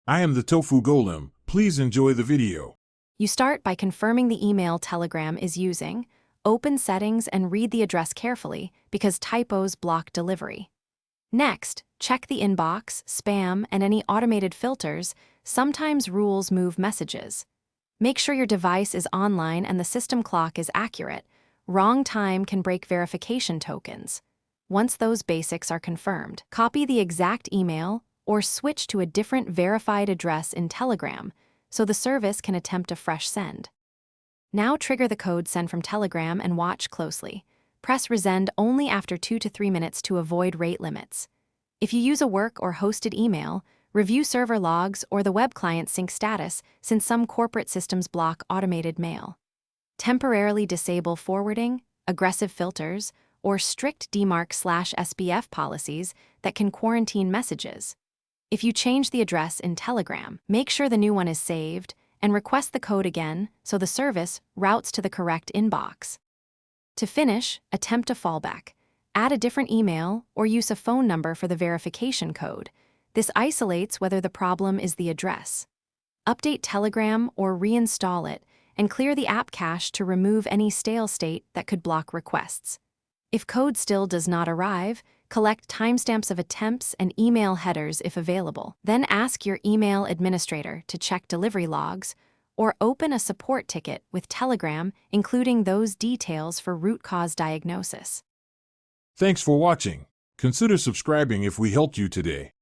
I am the Tofu Golem. Please enjoy the video. You start by confirming the email Telegram is using, open settings and read the address carefully because typos block delivery. Next, check the inbox, spam, and any automated filters. Sometimes rules move messages. Make sure your device is online and the system clock is accurate. Wrong time can break verification tokens. Once those basics are confirmed, copy the exact email or switch to a different verified address in Telegram so the service can attempt a fresh send. Now trigger the code sent from Telegram and watch closely. Press resend only after 2 to 3 minutes to avoid rate limits. If you use a work or hosted email, review server logs or the web client sync status since some corporate systems block automated mail. Temporarily disable forwarding, aggressive filters, or strict DMARC/SBF policies that can quarantine messages. If you change the address in Telegram, make sure the new one is saved and request the code again so the service routes to the correct inbox. To finish, attempt a fallback. Add a different email or use a phone number for the verification code. This isolates whether the problem is the address. Update Telegram or reinstall it and clear the app cache to remove any stale state that could block requests. If code still does not arrive, collect timestamps of attempts and email headers if available. Then ask your email administrator to check delivery logs or open a support ticket with Telegram, including those details for root cause diagnosis. Thanks for watching. Consider subscribing if we helped you today.